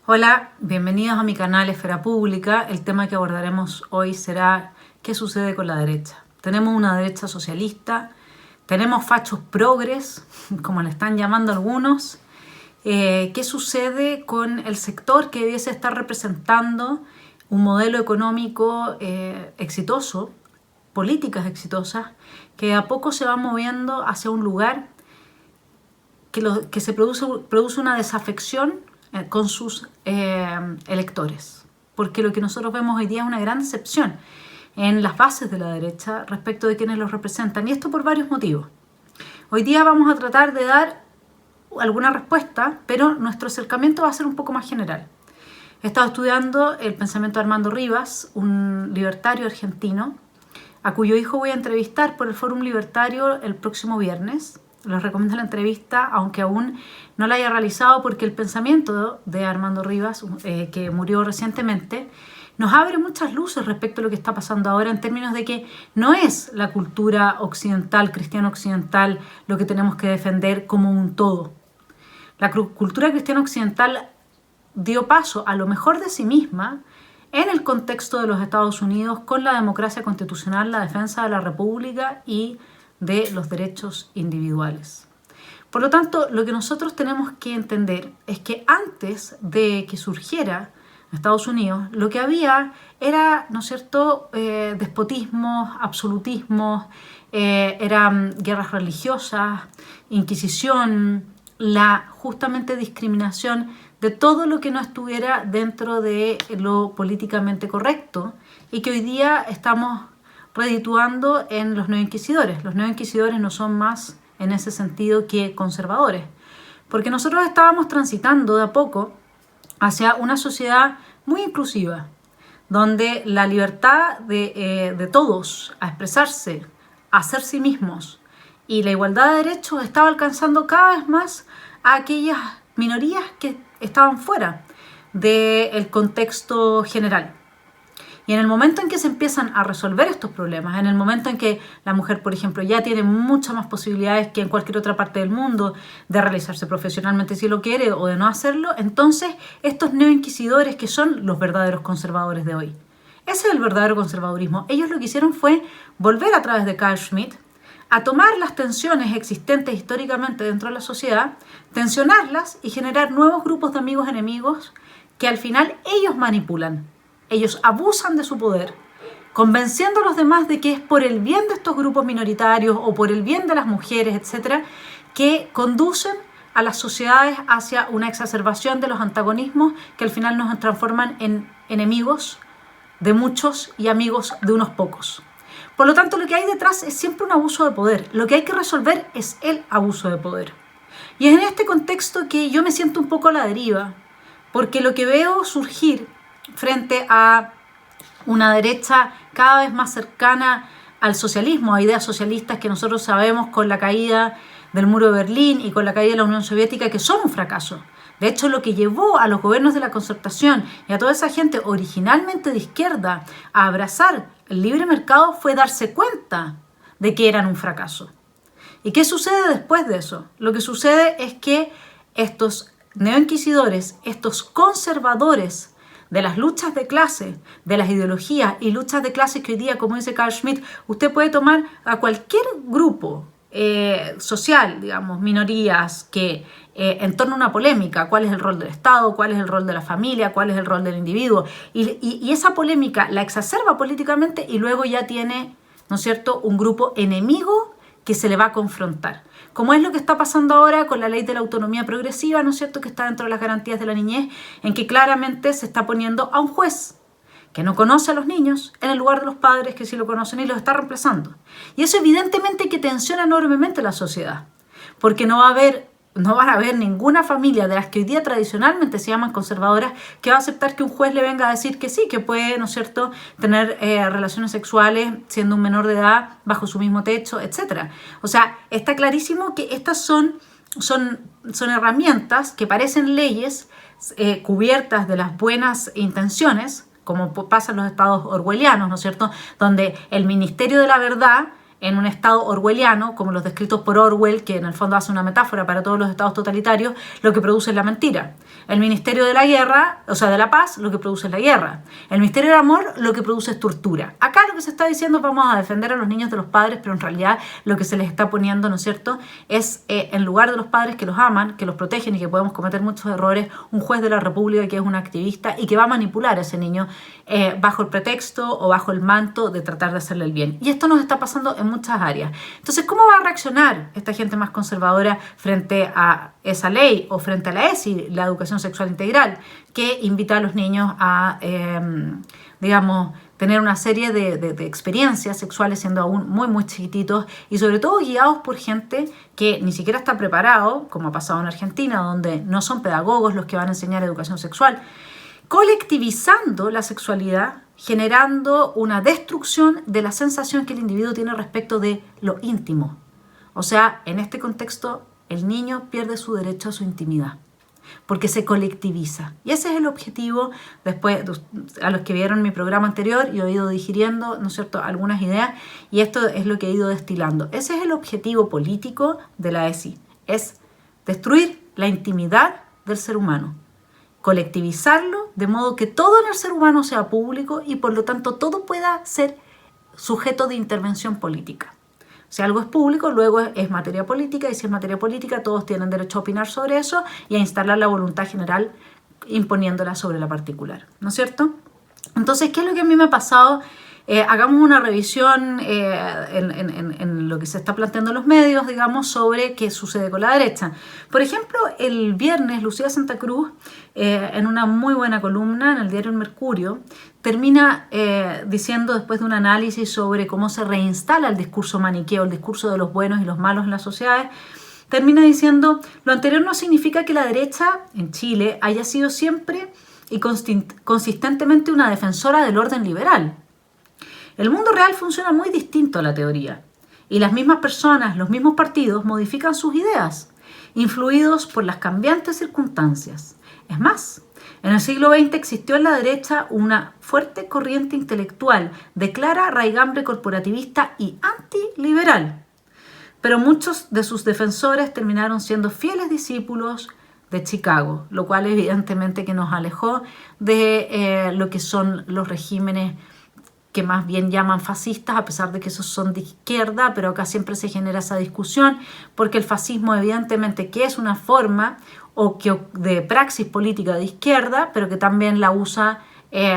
Hola, bienvenidos a mi canal Esfera Pública. El tema que abordaremos hoy será ¿qué sucede con la derecha? Tenemos una derecha socialista, tenemos fachos progres, como le están llamando algunos. ¿Qué sucede con el sector que debiese estar representando un modelo económico exitoso, políticas exitosas, que a poco se va moviendo hacia un lugar que se produce una desafección con sus electores? Porque lo que nosotros vemos hoy día es una gran decepción en las bases de la derecha respecto de quienes los representan, y esto por varios motivos. Hoy día vamos a tratar de dar alguna respuesta, pero nuestro acercamiento va a ser un poco más general. He estado estudiando el pensamiento de Armando Rivas, un libertario argentino, a cuyo hijo voy a entrevistar por el Fórum Libertario el próximo viernes. Les recomiendo la entrevista, aunque aún no la haya realizado, porque el pensamiento de Armando Rivas, que murió recientemente, nos abre muchas luces respecto a lo que está pasando ahora, en términos de que no es la cultura occidental, cristiana occidental, lo que tenemos que defender como un todo. La cultura cristiana occidental dio paso a lo mejor de sí misma en el contexto de los Estados Unidos, con la democracia constitucional, la defensa de la república y de los derechos individuales. Por lo tanto, lo que nosotros tenemos que entender es que antes de que surgiera Estados Unidos, lo que había era, ¿no es cierto?, despotismos, absolutismos, eran guerras religiosas, inquisición, la justamente discriminación de todo lo que no estuviera dentro de lo políticamente correcto, y que hoy día estamos redituando en los neoinquisidores. Los neoinquisidores no son más en ese sentido que conservadores, porque nosotros estábamos transitando de a poco hacia una sociedad muy inclusiva, donde la libertad de todos a expresarse, a ser sí mismos, y la igualdad de derechos estaba alcanzando cada vez más a aquellas minorías que estaban fuera del contexto general. Y en el momento en que se empiezan a resolver estos problemas, en el momento en que la mujer, por ejemplo, ya tiene muchas más posibilidades que en cualquier otra parte del mundo de realizarse profesionalmente si lo quiere, o de no hacerlo, entonces estos neoinquisidores, que son los verdaderos conservadores de hoy, ese es el verdadero conservadurismo. Ellos lo que hicieron fue volver a través de Carl Schmitt a tomar las tensiones existentes históricamente dentro de la sociedad, tensionarlas y generar nuevos grupos de amigos enemigos que al final ellos manipulan. Ellos abusan de su poder, convenciendo a los demás de que es por el bien de estos grupos minoritarios o por el bien de las mujeres, etcétera, que conducen a las sociedades hacia una exacerbación de los antagonismos que al final nos transforman en enemigos de muchos y amigos de unos pocos. Por lo tanto, lo que hay detrás es siempre un abuso de poder. Lo que hay que resolver es el abuso de poder. Y es en este contexto que yo me siento un poco a la deriva, porque lo que veo surgir frente a una derecha cada vez más cercana al socialismo, a ideas socialistas que nosotros sabemos con la caída del muro de Berlín y con la caída de la Unión Soviética que son un fracaso. De hecho, lo que llevó a los gobiernos de la Concertación y a toda esa gente originalmente de izquierda a abrazar el libre mercado fue darse cuenta de que eran un fracaso. ¿Y qué sucede después de eso? Lo que sucede es que estos neoinquisidores, estos conservadores de las luchas de clase, de las ideologías y luchas de clases que hoy día, como dice Carl Schmitt, usted puede tomar a cualquier grupo social, digamos, minorías, que en torno a una polémica, cuál es el rol del Estado, cuál es el rol de la familia, cuál es el rol del individuo, y esa polémica la exacerba políticamente y luego ya tiene, ¿no es cierto?, un grupo enemigo que se le va a confrontar. Como es lo que está pasando ahora con la ley de la autonomía progresiva, ¿no es cierto?, que está dentro de las garantías de la niñez, en que claramente se está poniendo a un juez que no conoce a los niños en el lugar de los padres que sí lo conocen y los está reemplazando. Y eso evidentemente que tensiona enormemente la sociedad, porque no van a haber ninguna familia de las que hoy día tradicionalmente se llaman conservadoras que va a aceptar que un juez le venga a decir que sí, que puede, ¿no es cierto?, tener relaciones sexuales siendo un menor de edad bajo su mismo techo, etc. O sea, está clarísimo que estas son herramientas que parecen leyes cubiertas de las buenas intenciones, como pasa en los estados orwellianos, ¿no es cierto?, donde el Ministerio de la Verdad en un estado orwelliano, como los descritos por Orwell, que en el fondo hace una metáfora para todos los estados totalitarios, lo que produce es la mentira. El Ministerio de la Guerra, o sea, de la Paz, lo que produce es la guerra. El Ministerio del Amor, lo que produce es tortura. Acá lo que se está diciendo es vamos a defender a los niños de los padres, pero en realidad lo que se les está poniendo, ¿no es cierto?, es en lugar de los padres que los aman, que los protegen y que podemos cometer muchos errores, un juez de la República que es un activista y que va a manipular a ese niño bajo el pretexto o bajo el manto de tratar de hacerle el bien. Y esto nos está pasando en muchas áreas. Entonces, ¿cómo va a reaccionar esta gente más conservadora frente a esa ley o frente a la ESI, la educación sexual integral, que invita a los niños a, digamos, tener una serie de experiencias sexuales siendo aún muy, muy chiquititos y sobre todo guiados por gente que ni siquiera está preparado, como ha pasado en Argentina, donde no son pedagogos los que van a enseñar educación sexual, colectivizando la sexualidad, generando una destrucción de la sensación que el individuo tiene respecto de lo íntimo. O sea, en este contexto, el niño pierde su derecho a su intimidad, porque se colectiviza. Y ese es el objetivo, después, a los que vieron mi programa anterior, yo he ido digiriendo, ¿no es cierto?, algunas ideas, y esto es lo que he ido destilando. Ese es el objetivo político de la ESI, es destruir la intimidad del ser humano, colectivizarlo de modo que todo en el ser humano sea público y por lo tanto todo pueda ser sujeto de intervención política. Si algo es público, luego es materia política, y si es materia política, todos tienen derecho a opinar sobre eso y a instalar la voluntad general imponiéndola sobre la particular, ¿no es cierto? Entonces, ¿qué es lo que a mí me ha pasado? Hagamos una revisión en lo que se está planteando en los medios, digamos, sobre qué sucede con la derecha. Por ejemplo, el viernes, Lucía Santa Cruz, en una muy buena columna en el diario El Mercurio, termina diciendo, después de un análisis sobre cómo se reinstala el discurso maniqueo, el discurso de los buenos y los malos en las sociedades, termina diciendo, lo anterior no significa que la derecha en Chile haya sido siempre y consistentemente una defensora del orden liberal. El mundo real funciona muy distinto a la teoría, y las mismas personas, los mismos partidos modifican sus ideas, influidos por las cambiantes circunstancias. Es más, en el siglo XX existió en la derecha una fuerte corriente intelectual de clara raigambre corporativista y antiliberal, pero muchos de sus defensores terminaron siendo fieles discípulos de Chicago, lo cual evidentemente que nos alejó de lo que son los regímenes que más bien llaman fascistas, a pesar de que esos son de izquierda, pero acá siempre se genera esa discusión, porque el fascismo evidentemente que es una forma de praxis política de izquierda, pero que también la usa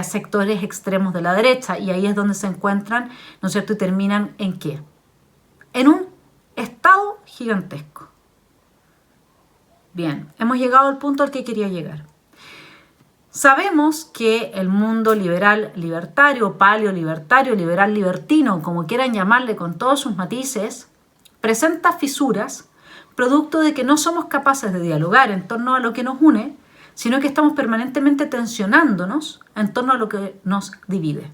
sectores extremos de la derecha, y ahí es donde se encuentran, ¿no es cierto?, y terminan ¿en qué? En un Estado gigantesco. Bien, hemos llegado al punto al que quería llegar. Sabemos que el mundo liberal libertario, paleolibertario, liberal libertino, como quieran llamarle con todos sus matices, presenta fisuras producto de que no somos capaces de dialogar en torno a lo que nos une, sino que estamos permanentemente tensionándonos en torno a lo que nos divide.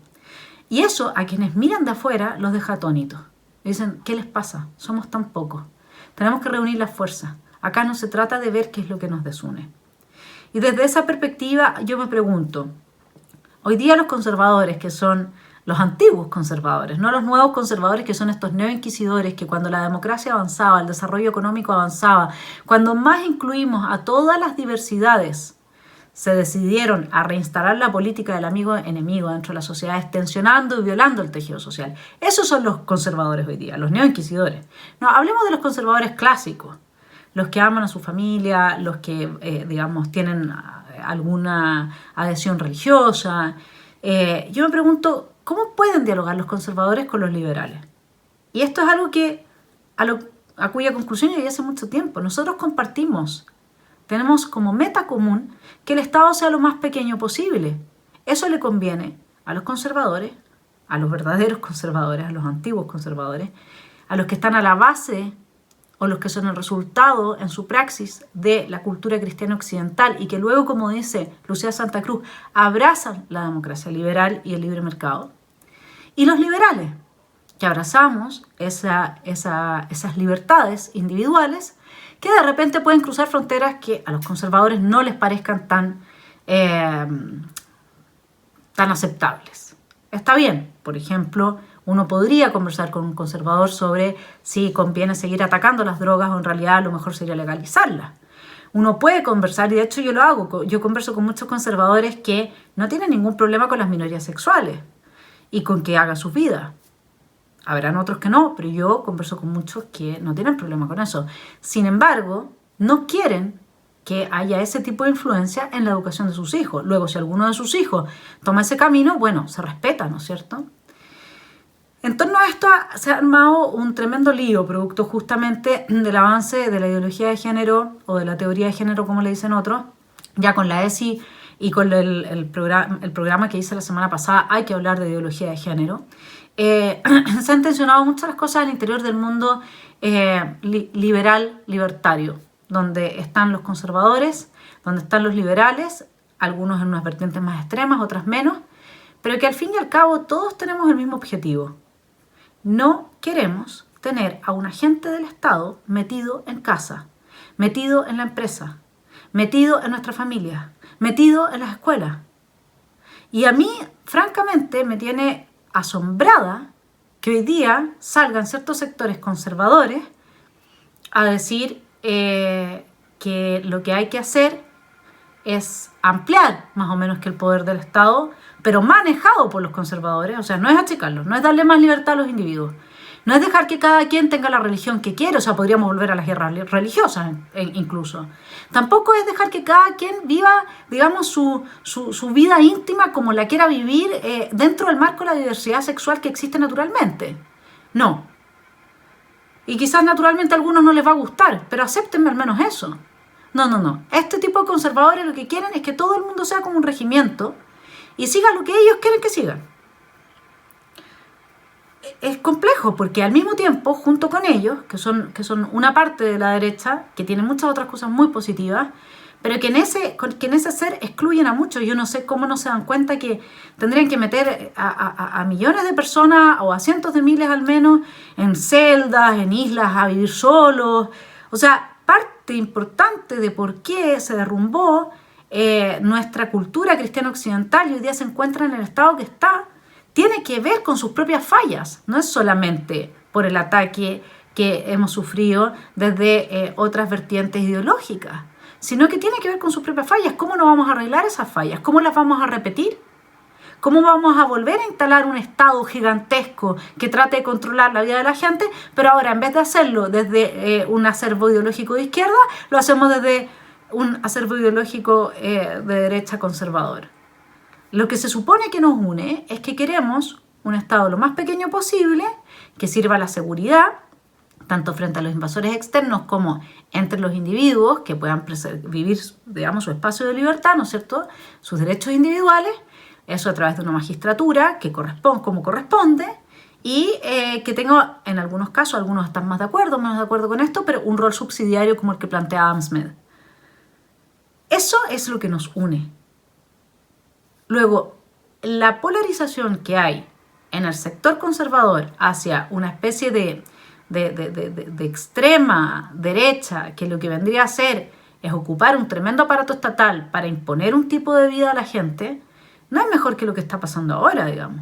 Y eso a quienes miran de afuera los deja atónitos. Dicen, ¿qué les pasa? Somos tan pocos. Tenemos que reunir las fuerzas. Acá no se trata de ver qué es lo que nos desune. Y desde esa perspectiva yo me pregunto, hoy día los conservadores, que son los antiguos conservadores, no los nuevos conservadores que son estos neoinquisidores que cuando la democracia avanzaba, el desarrollo económico avanzaba, cuando más incluimos a todas las diversidades, se decidieron a reinstalar la política del amigo-enemigo dentro de las sociedades, tensionando y violando el tejido social. Esos son los conservadores hoy día, los neoinquisidores. No, hablemos de los conservadores clásicos, los que aman a su familia, los que, digamos, tienen alguna adhesión religiosa. Yo me pregunto, ¿cómo pueden dialogar los conservadores con los liberales? Y esto es algo a cuya conclusión llegué hace mucho tiempo. Nosotros tenemos como meta común que el Estado sea lo más pequeño posible. Eso le conviene a los conservadores, a los verdaderos conservadores, a los antiguos conservadores, a los que están a la base o los que son el resultado en su praxis de la cultura cristiana occidental y que luego, como dice Lucía Santa Cruz, abrazan la democracia liberal y el libre mercado. Y los liberales, que abrazamos esas libertades individuales que de repente pueden cruzar fronteras que a los conservadores no les parezcan tan aceptables. Está bien, por ejemplo, Uno podría conversar con un conservador sobre si conviene seguir atacando las drogas o en realidad a lo mejor sería legalizarlas. Uno puede conversar, y de hecho yo lo hago, yo converso con muchos conservadores que no tienen ningún problema con las minorías sexuales y con que hagan sus vidas. Habrán otros que no, pero yo converso con muchos que no tienen problema con eso. Sin embargo, no quieren que haya ese tipo de influencia en la educación de sus hijos. Luego, si alguno de sus hijos toma ese camino, bueno, se respeta, ¿no es cierto? En torno a esto se ha armado un tremendo lío, producto justamente del avance de la ideología de género o de la teoría de género, como le dicen otros. Ya con la ESI y con el programa que hice la semana pasada, hay que hablar de ideología de género. Se han tensionado muchas las cosas al interior del mundo liberal, libertario, donde están los conservadores, donde están los liberales, algunos en unas vertientes más extremas, otras menos, pero que al fin y al cabo todos tenemos el mismo objetivo. No queremos tener a un agente del Estado metido en casa, metido en la empresa, metido en nuestra familia, metido en las escuelas. Y a mí, francamente, me tiene asombrada que hoy día salgan ciertos sectores conservadores a decir que lo que hay que hacer es ampliar más o menos que el poder del Estado, pero manejado por los conservadores. O sea, no es achicarlos, no es darle más libertad a los individuos, no es dejar que cada quien tenga la religión que quiere, o sea, podríamos volver a las guerras religiosas incluso. Tampoco es dejar que cada quien viva, digamos, su vida íntima como la quiera vivir dentro del marco de la diversidad sexual que existe naturalmente. No. Y quizás naturalmente a algunos no les va a gustar, pero acéptenme al menos eso. No. Este tipo de conservadores lo que quieren es que todo el mundo sea como un regimiento y siga lo que ellos quieren que sigan. Es complejo porque al mismo tiempo, junto con ellos, que son una parte de la derecha, que tiene muchas otras cosas muy positivas, pero que en ese ser excluyen a muchos. Yo no sé cómo no se dan cuenta que tendrían que meter a millones de personas o a cientos de miles al menos en celdas, en islas, a vivir solos. O sea, parte importante de por qué se derrumbó nuestra cultura cristiana occidental y hoy día se encuentra en el estado que está, tiene que ver con sus propias fallas. No es solamente por el ataque que hemos sufrido desde otras vertientes ideológicas, sino que tiene que ver con sus propias fallas. ¿Cómo no vamos a arreglar esas fallas? ¿Cómo las vamos a repetir? ¿Cómo vamos a volver a instalar un Estado gigantesco que trate de controlar la vida de la gente, pero ahora en vez de hacerlo desde un acervo ideológico de izquierda, lo hacemos desde un acervo ideológico de derecha conservador? Lo que se supone que nos une es que queremos un Estado lo más pequeño posible, que sirva a la seguridad, tanto frente a los invasores externos como entre los individuos, que puedan vivir, digamos, su espacio de libertad, ¿no es cierto?, sus derechos individuales, eso a través de una magistratura que como corresponde, y que tenga, en algunos casos, algunos están más de acuerdo, menos de acuerdo con esto, pero un rol subsidiario como el que plantea Adam Smith. Eso es lo que nos une. Luego, la polarización que hay en el sector conservador hacia una especie de extrema derecha, que lo que vendría a ser es ocupar un tremendo aparato estatal para imponer un tipo de vida a la gente, no es mejor que lo que está pasando ahora, digamos.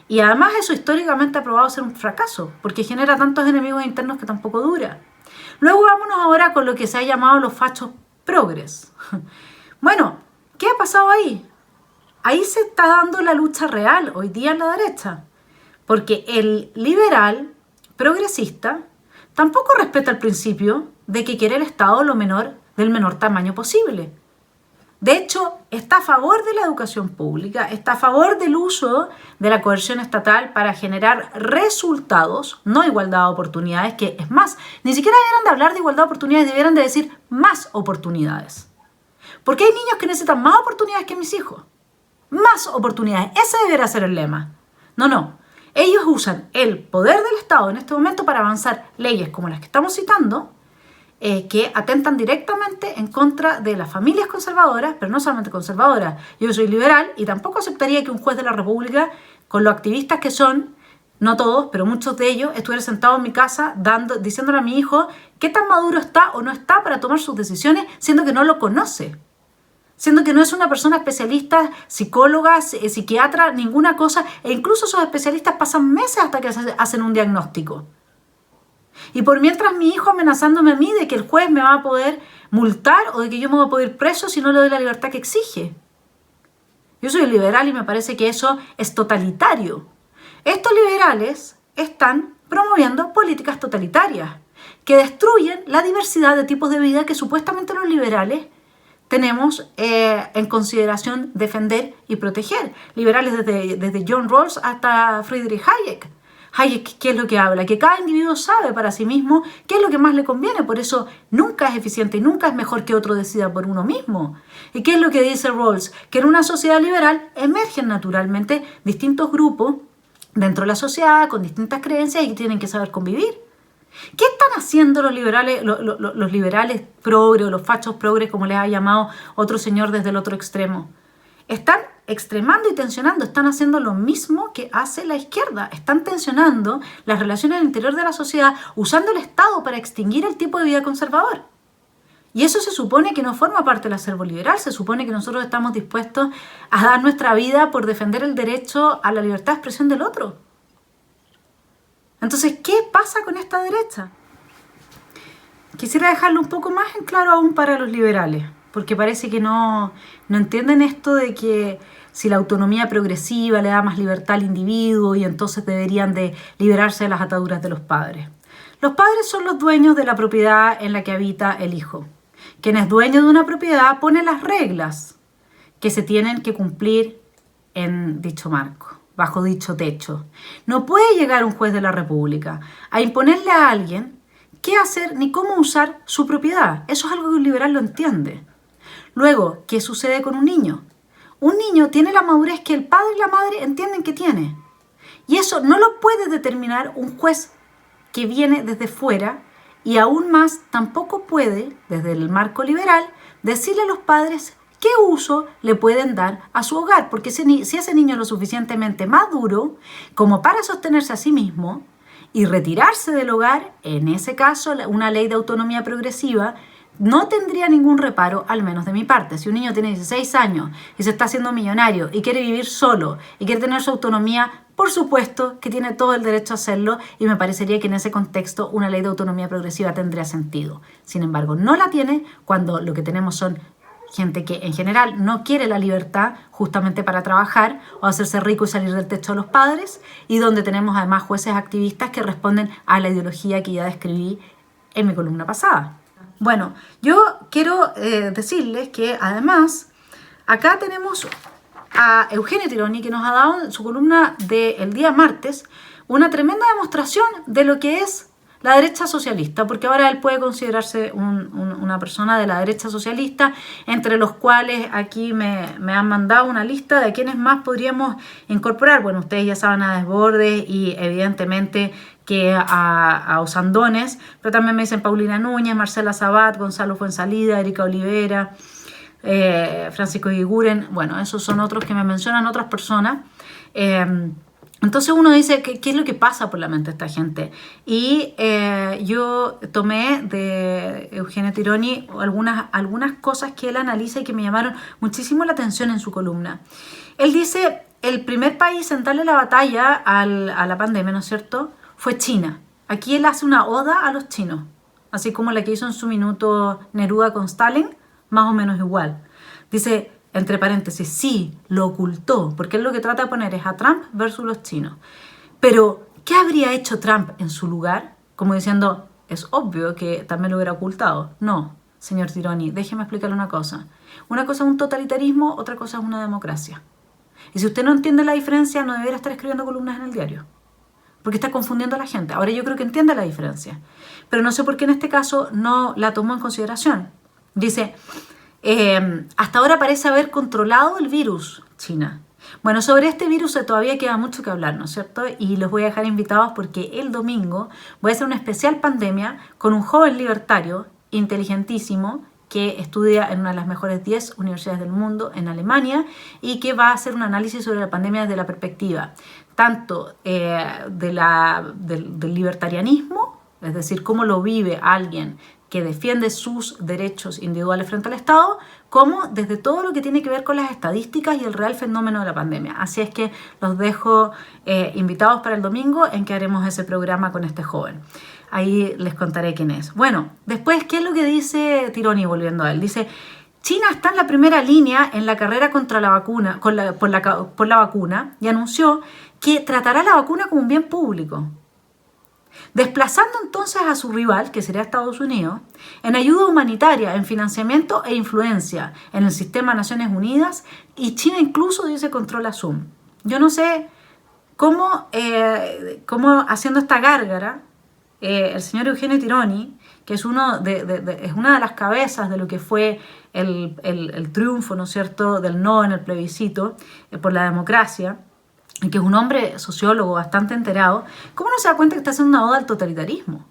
Y además eso históricamente ha probado ser un fracaso, porque genera tantos enemigos internos que tampoco dura. Luego vámonos ahora con lo que se ha llamado los fachos progres. Bueno, ¿qué ha pasado ahí? Ahí se está dando la lucha real hoy día en la derecha, porque el liberal progresista tampoco respeta el principio de que quiere el Estado del menor tamaño posible. De hecho, está a favor de la educación pública, está a favor del uso de la coerción estatal para generar resultados, no igualdad de oportunidades, que es más, ni siquiera debieran de hablar de igualdad de oportunidades, debieran de decir más oportunidades. Porque hay niños que necesitan más oportunidades que mis hijos. Más oportunidades, ese debería ser el lema. No. Ellos usan el poder del Estado en este momento para avanzar leyes como las que estamos citando, que atentan directamente en contra de las familias conservadoras, pero no solamente conservadoras. Yo soy liberal y tampoco aceptaría que un juez de la República, con lo activistas que son, no todos, pero muchos de ellos, estuviera sentado en mi casa diciéndole a mi hijo qué tan maduro está o no está para tomar sus decisiones, siendo que no lo conoce. siendo que no es una persona especialista, psicóloga, psiquiatra, ninguna cosa, e incluso esos especialistas pasan meses hasta que hacen un diagnóstico. Y por mientras mi hijo amenazándome a mí de que el juez me va a poder multar o de que yo me voy a poder ir preso si no le doy la libertad que exige. Yo soy liberal y me parece que eso es totalitario. Estos liberales están promoviendo políticas totalitarias que destruyen la diversidad de tipos de vida que supuestamente los liberales tenemos en consideración defender y proteger. Liberales desde John Rawls hasta Friedrich Hayek. Hayek, ¿qué es lo que habla? Que cada individuo sabe para sí mismo qué es lo que más le conviene, por eso nunca es eficiente y nunca es mejor que otro decida por uno mismo. ¿Y qué es lo que dice Rawls? Que en una sociedad liberal emergen naturalmente distintos grupos dentro de la sociedad con distintas creencias y que tienen que saber convivir. ¿Qué están haciendo los liberales, los liberales progres o los fachos progres, como les ha llamado otro señor desde el otro extremo? Están extremando y tensionando, están haciendo lo mismo que hace la izquierda. Están tensionando las relaciones al interior de la sociedad usando el Estado para extinguir el tipo de vida conservador. Y eso se supone que no forma parte del acervo liberal, se supone que nosotros estamos dispuestos a dar nuestra vida por defender el derecho a la libertad de expresión del otro. Entonces, ¿qué pasa con esta derecha? Quisiera dejarlo un poco más en claro aún para los liberales, porque parece que no entienden esto de que si la autonomía progresiva le da más libertad al individuo y entonces deberían de liberarse de las ataduras de los padres. Los padres son los dueños de la propiedad en la que habita el hijo. Quien es dueño de una propiedad pone las reglas que se tienen que cumplir en dicho marco, bajo dicho techo. No puede llegar un juez de la República a imponerle a alguien qué hacer ni cómo usar su propiedad. Eso es algo que un liberal lo entiende. Luego, ¿qué sucede con un niño? Un niño tiene la madurez que el padre y la madre entienden que tiene. Y eso no lo puede determinar un juez que viene desde fuera y aún más tampoco puede, desde el marco liberal, decirle a los padres qué uso le pueden dar a su hogar. Porque si ese niño es lo suficientemente maduro como para sostenerse a sí mismo y retirarse del hogar, en ese caso una ley de autonomía progresiva no tendría ningún reparo, al menos de mi parte. Si un niño tiene 16 años y se está haciendo millonario y quiere vivir solo y quiere tener su autonomía, por supuesto que tiene todo el derecho a hacerlo y me parecería que en ese contexto una ley de autonomía progresiva tendría sentido. Sin embargo, no la tiene cuando lo que tenemos son gente que en general no quiere la libertad justamente para trabajar o hacerse rico y salir del techo de los padres, y donde tenemos además jueces activistas que responden a la ideología que ya describí en mi columna pasada. Bueno, yo quiero decirles que además acá tenemos a Eugenio Tironi, que nos ha dado en su columna del día martes una tremenda demostración de lo que es la derecha socialista, porque ahora él puede considerarse una persona de la derecha socialista, entre los cuales aquí me han mandado una lista de quienes más podríamos incorporar. Bueno, ustedes ya saben a Desbordes y evidentemente que a Osandones, pero también me dicen Paulina Núñez, Marcela Sabat, Gonzalo Fuensalida, Erika Olivera, Francisco Guiguren. Bueno, esos son otros que me mencionan otras personas. Entonces uno dice, ¿qué es lo que pasa por la mente de esta gente? Y yo tomé de Eugenio Tironi algunas cosas que él analiza y que me llamaron muchísimo la atención en su columna. Él dice, el primer país en darle la batalla a la pandemia, ¿no es cierto?, fue China. Aquí él hace una oda a los chinos, así como la que hizo en su minuto Neruda con Stalin, más o menos igual. Dice, entre paréntesis, sí, lo ocultó, porque él lo que trata de poner es a Trump versus los chinos. Pero, ¿qué habría hecho Trump en su lugar? Como diciendo, es obvio que también lo hubiera ocultado. No, señor Tironi, déjeme explicarle una cosa. Una cosa es un totalitarismo, otra cosa es una democracia. Y si usted no entiende la diferencia, no debería estar escribiendo columnas en el diario, porque está confundiendo a la gente. Ahora yo creo que entiende la diferencia, pero no sé por qué en este caso no la tomó en consideración. Dice, hasta ahora parece haber controlado el virus China. Bueno, sobre este virus todavía queda mucho que hablar, ¿no es cierto? Y los voy a dejar invitados porque el domingo voy a hacer una especial pandemia con un joven libertario inteligentísimo que estudia en una de las mejores 10 universidades del mundo en Alemania y que va a hacer un análisis sobre la pandemia desde la perspectiva tanto del libertarianismo, es decir, cómo lo vive alguien que defiende sus derechos individuales frente al Estado, como desde todo lo que tiene que ver con las estadísticas y el real fenómeno de la pandemia. Así es que los dejo invitados para el domingo en que haremos ese programa con este joven. Ahí les contaré quién es. Bueno, después, ¿qué es lo que dice Tironi volviendo a él? Dice, China está en la primera línea en la carrera contra la vacuna, por la vacuna, y anunció que tratará la vacuna como un bien público, desplazando entonces a su rival, que sería Estados Unidos, en ayuda humanitaria, en financiamiento e influencia en el sistema de Naciones Unidas, y China incluso dice controla Zoom. Yo no sé cómo haciendo esta gárgara, el señor Eugenio Tironi, que es una de las cabezas de lo que fue el triunfo, ¿no es cierto?, del no en el plebiscito por la democracia, y que es un hombre sociólogo bastante enterado, ¿cómo no se da cuenta que está haciendo una oda al totalitarismo?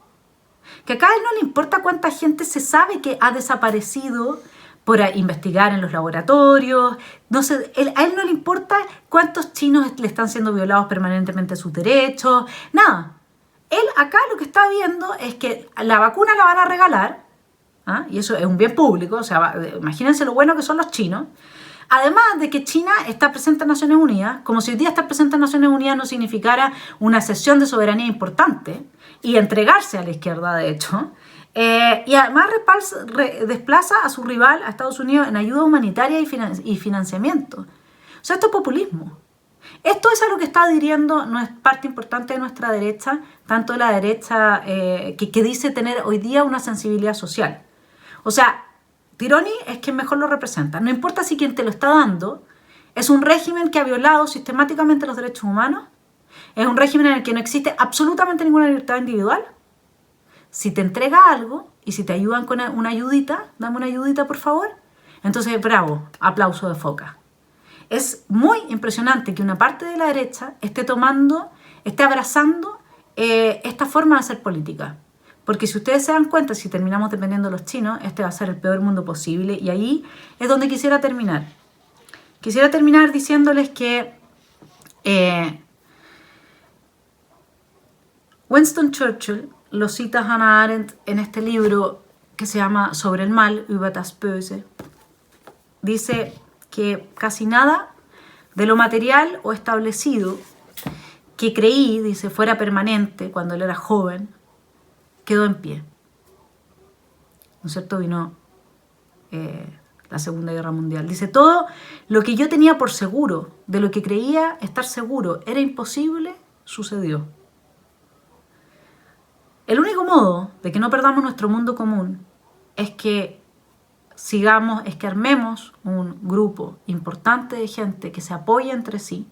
Que acá a él no le importa cuánta gente se sabe que ha desaparecido por investigar en los laboratorios, no sé, a él no le importa cuántos chinos le están siendo violados permanentemente sus derechos, nada. Él acá lo que está viendo es que la vacuna la van a regalar, ¿ah? Y eso es un bien público, o sea, imagínense lo bueno que son los chinos. Además de que China está presente en Naciones Unidas, como si hoy día estar presente en Naciones Unidas no significara una cesión de soberanía importante y entregarse a la izquierda, de hecho. Y además desplaza a su rival, a Estados Unidos, en ayuda humanitaria y financiamiento. O sea, esto es populismo. Esto es a lo que está adhiriendo parte importante de nuestra derecha, tanto la derecha que dice tener hoy día una sensibilidad social. O sea, Tironi es quien mejor lo representa. No importa si quien te lo está dando es un régimen que ha violado sistemáticamente los derechos humanos, es un régimen en el que no existe absolutamente ninguna libertad individual. Si te entrega algo y si te ayudan con una ayudita, dame una ayudita por favor, entonces bravo, aplauso de foca. Es muy impresionante que una parte de la derecha esté abrazando esta forma de hacer política. Porque si ustedes se dan cuenta, si terminamos dependiendo de los chinos, este va a ser el peor mundo posible. Y ahí es donde quisiera terminar. Quisiera terminar diciéndoles que Winston Churchill, lo cita Hannah Arendt en este libro que se llama Sobre el mal, Über das Böse, dice que casi nada de lo material o establecido que creí, dice, fuera permanente cuando él era joven, quedó en pie. ¿No es cierto? Vino la Segunda Guerra Mundial. Dice, todo lo que yo tenía por seguro, de lo que creía estar seguro, era imposible, sucedió. El único modo de que no perdamos nuestro mundo común es que armemos un grupo importante de gente que se apoye entre sí,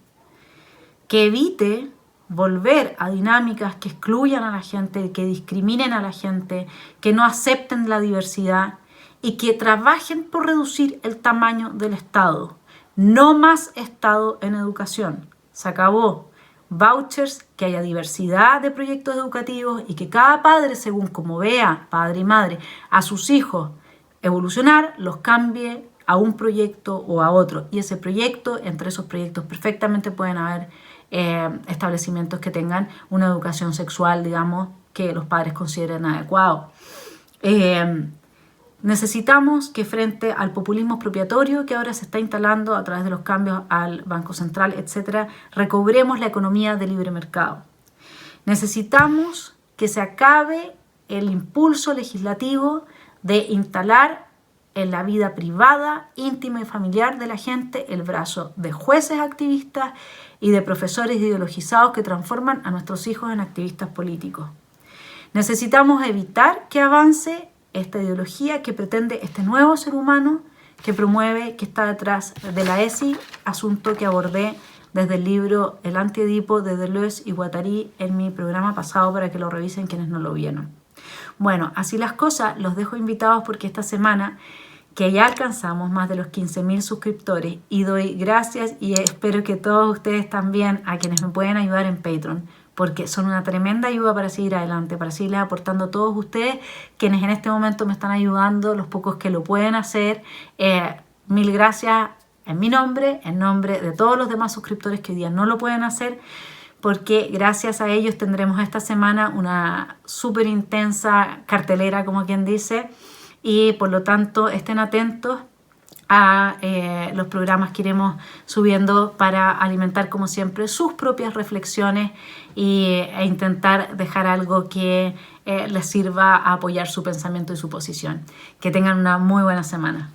que evite volver a dinámicas que excluyan a la gente, que discriminen a la gente, que no acepten la diversidad y que trabajen por reducir el tamaño del Estado. No más Estado en educación. Se acabó. Vouchers, que haya diversidad de proyectos educativos y que cada padre, según como vea, padre y madre, a sus hijos evolucionar, los cambie a un proyecto o a otro. Y ese proyecto, entre esos proyectos perfectamente pueden haber establecimientos que tengan una educación sexual, digamos, que los padres consideren adecuado. Necesitamos que frente al populismo expropiatorio que ahora se está instalando a través de los cambios al Banco Central, etcétera, recobremos la economía de libre mercado. Necesitamos que se acabe el impulso legislativo de instalar en la vida privada, íntima y familiar de la gente el brazo de jueces activistas y de profesores ideologizados que transforman a nuestros hijos en activistas políticos. Necesitamos evitar que avance esta ideología que pretende este nuevo ser humano que promueve, que está detrás de la ESI, asunto que abordé desde el libro El Anti-Edipo de Deleuze y Guattari en mi programa pasado para que lo revisen quienes no lo vieron. Bueno, así las cosas, los dejo invitados porque esta semana que ya alcanzamos más de los 15.000 suscriptores y doy gracias y espero que todos ustedes también, a quienes me pueden ayudar en Patreon, porque son una tremenda ayuda para seguir adelante, para seguirles aportando a todos ustedes, quienes en este momento me están ayudando, los pocos que lo pueden hacer. Mil gracias en mi nombre, en nombre de todos los demás suscriptores que hoy día no lo pueden hacer, porque gracias a ellos tendremos esta semana una súper intensa cartelera, como quien dice, y por lo tanto estén atentos a los programas que iremos subiendo para alimentar, como siempre, sus propias reflexiones e intentar dejar algo que les sirva a apoyar su pensamiento y su posición. Que tengan una muy buena semana.